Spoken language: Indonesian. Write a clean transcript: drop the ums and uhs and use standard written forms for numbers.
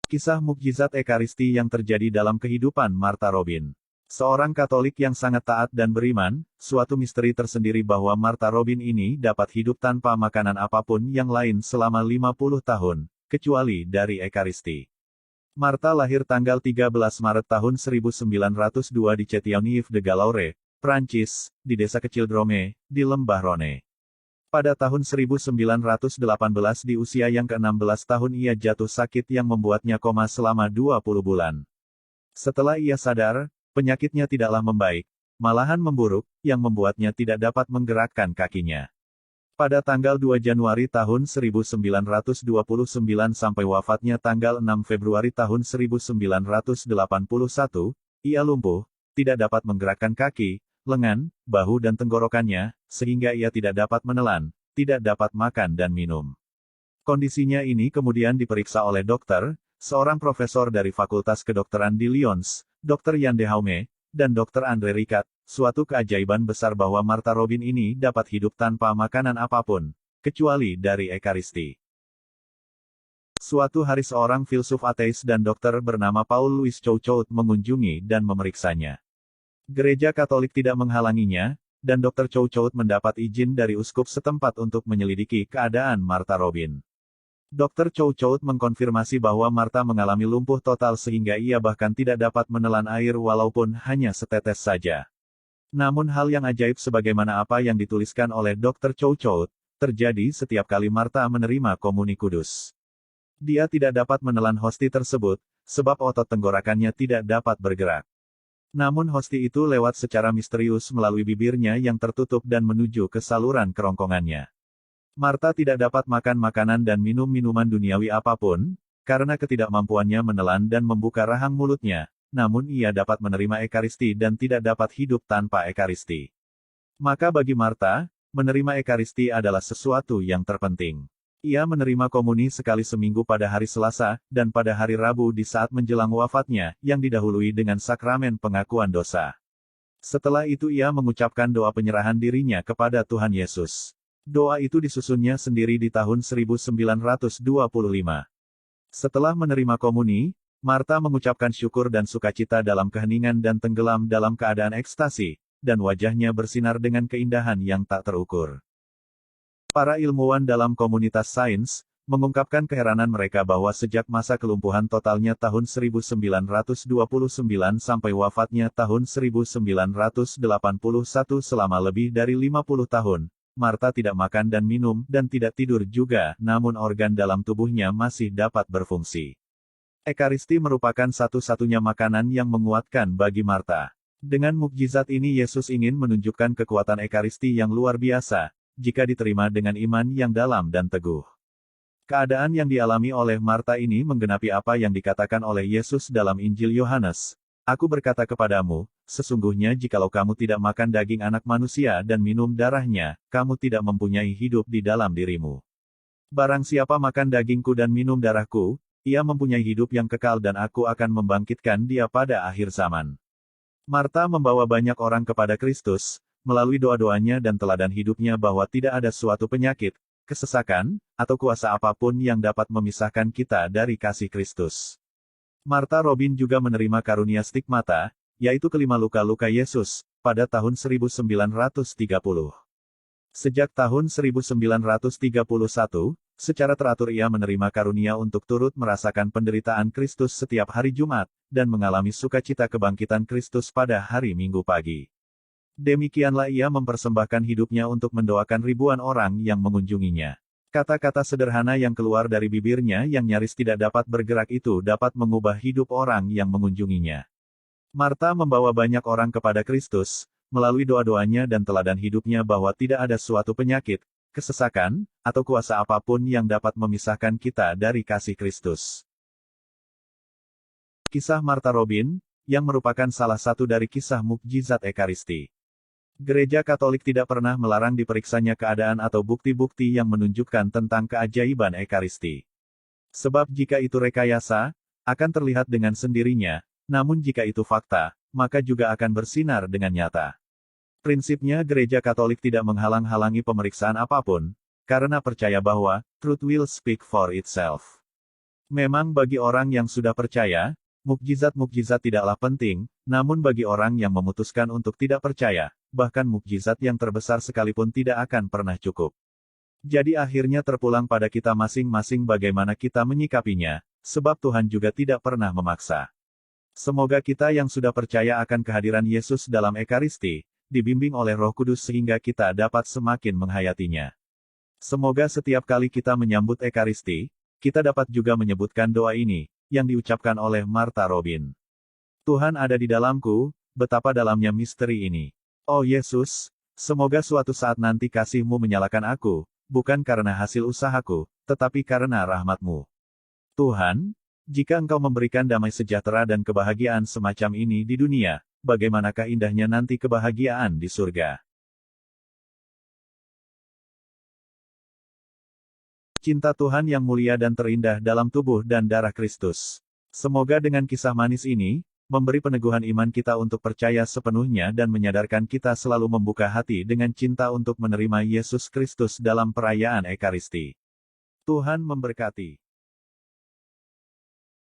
Kisah mukjizat Ekaristi yang terjadi dalam kehidupan Martha Robin. Seorang Katolik yang sangat taat dan beriman, suatu misteri tersendiri bahwa Martha Robin ini dapat hidup tanpa makanan apapun yang lain selama 50 tahun, kecuali dari Ekaristi. Martha lahir tanggal 13 Maret tahun 1902 di Châteauneuf-de-Galaure, Prancis, di desa kecil Drôme, di Lembah Rhône. Pada tahun 1918 di usia yang ke-16 tahun ia jatuh sakit yang membuatnya koma selama 20 bulan. Setelah ia sadar, penyakitnya tidaklah membaik, malahan memburuk, yang membuatnya tidak dapat menggerakkan kakinya. Pada tanggal 2 Januari tahun 1929 sampai wafatnya tanggal 6 Februari tahun 1981, ia lumpuh, tidak dapat menggerakkan kaki, lengan, bahu dan tenggorokannya, sehingga ia tidak dapat menelan, tidak dapat makan dan minum. Kondisinya ini kemudian diperiksa oleh dokter, seorang profesor dari Fakultas Kedokteran di Lyons, Dr. Yann Dehaume, dan Dr. André Ricard, suatu keajaiban besar bahwa Martha Robin ini dapat hidup tanpa makanan apapun, kecuali dari Ekaristi. Suatu hari seorang filsuf ateis dan dokter bernama Paul Louis Choucault mengunjungi dan memeriksanya. Gereja Katolik tidak menghalanginya, dan Dr. Choucault mendapat izin dari uskup setempat untuk menyelidiki keadaan Martha Robin. Dr. Choucault mengkonfirmasi bahwa Martha mengalami lumpuh total sehingga ia bahkan tidak dapat menelan air walaupun hanya setetes saja. Namun hal yang ajaib sebagaimana apa yang dituliskan oleh Dr. Choucault, terjadi setiap kali Martha menerima komuni kudus. Dia tidak dapat menelan hosti tersebut, sebab otot tenggorokannya tidak dapat bergerak. Namun hosti itu lewat secara misterius melalui bibirnya yang tertutup dan menuju ke saluran kerongkongannya. Martha tidak dapat makan makanan dan minum minuman duniawi apapun, karena ketidakmampuannya menelan dan membuka rahang mulutnya, namun ia dapat menerima Ekaristi dan tidak dapat hidup tanpa Ekaristi. Maka bagi Martha, menerima Ekaristi adalah sesuatu yang terpenting. Ia menerima komuni sekali seminggu pada hari Selasa, dan pada hari Rabu di saat menjelang wafatnya, yang didahului dengan sakramen pengakuan dosa. Setelah itu ia mengucapkan doa penyerahan dirinya kepada Tuhan Yesus. Doa itu disusunnya sendiri di tahun 1925. Setelah menerima komuni, Martha mengucapkan syukur dan sukacita dalam keheningan dan tenggelam dalam keadaan ekstasi, dan wajahnya bersinar dengan keindahan yang tak terukur. Para ilmuwan dalam komunitas sains, mengungkapkan keheranan mereka bahwa sejak masa kelumpuhan totalnya tahun 1929 sampai wafatnya tahun 1981 selama lebih dari 50 tahun, Martha tidak makan dan minum dan tidak tidur juga, namun organ dalam tubuhnya masih dapat berfungsi. Ekaristi merupakan satu-satunya makanan yang menguatkan bagi Martha. Dengan mukjizat ini Yesus ingin menunjukkan kekuatan Ekaristi yang luar biasa, jika diterima dengan iman yang dalam dan teguh. Keadaan yang dialami oleh Martha ini menggenapi apa yang dikatakan oleh Yesus dalam Injil Yohanes. Aku berkata kepadamu, sesungguhnya jikalau kamu tidak makan daging anak manusia dan minum darahnya, kamu tidak mempunyai hidup di dalam dirimu. Barang siapa makan dagingku dan minum darahku, ia mempunyai hidup yang kekal dan aku akan membangkitkan dia pada akhir zaman. Martha membawa banyak orang kepada Kristus, melalui doa-doanya dan teladan hidupnya bahwa tidak ada suatu penyakit, kesesakan, atau kuasa apapun yang dapat memisahkan kita dari kasih Kristus. Martha Robin juga menerima karunia stigmata, yaitu kelima luka-luka Yesus, pada tahun 1930. Sejak tahun 1931, secara teratur ia menerima karunia untuk turut merasakan penderitaan Kristus setiap hari Jumat, dan mengalami sukacita kebangkitan Kristus pada hari Minggu pagi. Demikianlah ia mempersembahkan hidupnya untuk mendoakan ribuan orang yang mengunjunginya. Kata-kata sederhana yang keluar dari bibirnya yang nyaris tidak dapat bergerak itu dapat mengubah hidup orang yang mengunjunginya. Martha membawa banyak orang kepada Kristus, melalui doa-doanya dan teladan hidupnya bahwa tidak ada suatu penyakit, kesesakan, atau kuasa apapun yang dapat memisahkan kita dari kasih Kristus. Kisah Martha Robin, yang merupakan salah satu dari kisah mukjizat Ekaristi. Gereja Katolik tidak pernah melarang diperiksanya keadaan atau bukti-bukti yang menunjukkan tentang keajaiban Ekaristi. Sebab jika itu rekayasa, akan terlihat dengan sendirinya, namun jika itu fakta, maka juga akan bersinar dengan nyata. Prinsipnya Gereja Katolik tidak menghalang-halangi pemeriksaan apapun, karena percaya bahwa truth will speak for itself. Memang bagi orang yang sudah percaya, mukjizat-mukjizat tidaklah penting, namun bagi orang yang memutuskan untuk tidak percaya, bahkan mukjizat yang terbesar sekalipun tidak akan pernah cukup. Jadi akhirnya terpulang pada kita masing-masing bagaimana kita menyikapinya, sebab Tuhan juga tidak pernah memaksa. Semoga kita yang sudah percaya akan kehadiran Yesus dalam Ekaristi, dibimbing oleh Roh Kudus sehingga kita dapat semakin menghayatinya. Semoga setiap kali kita menyambut Ekaristi, kita dapat juga menyebutkan doa ini, yang diucapkan oleh Martha Robin. Tuhan ada di dalamku, betapa dalamnya misteri ini. Oh Yesus, semoga suatu saat nanti kasih-Mu menyalakan aku, bukan karena hasil usahaku, tetapi karena rahmat-Mu. Tuhan, jika Engkau memberikan damai sejahtera dan kebahagiaan semacam ini di dunia, bagaimanakah indahnya nanti kebahagiaan di surga. Cinta Tuhan yang mulia dan terindah dalam tubuh dan darah Kristus. Semoga dengan kisah manis ini, memberi peneguhan iman kita untuk percaya sepenuhnya dan menyadarkan kita selalu membuka hati dengan cinta untuk menerima Yesus Kristus dalam perayaan Ekaristi. Tuhan memberkati.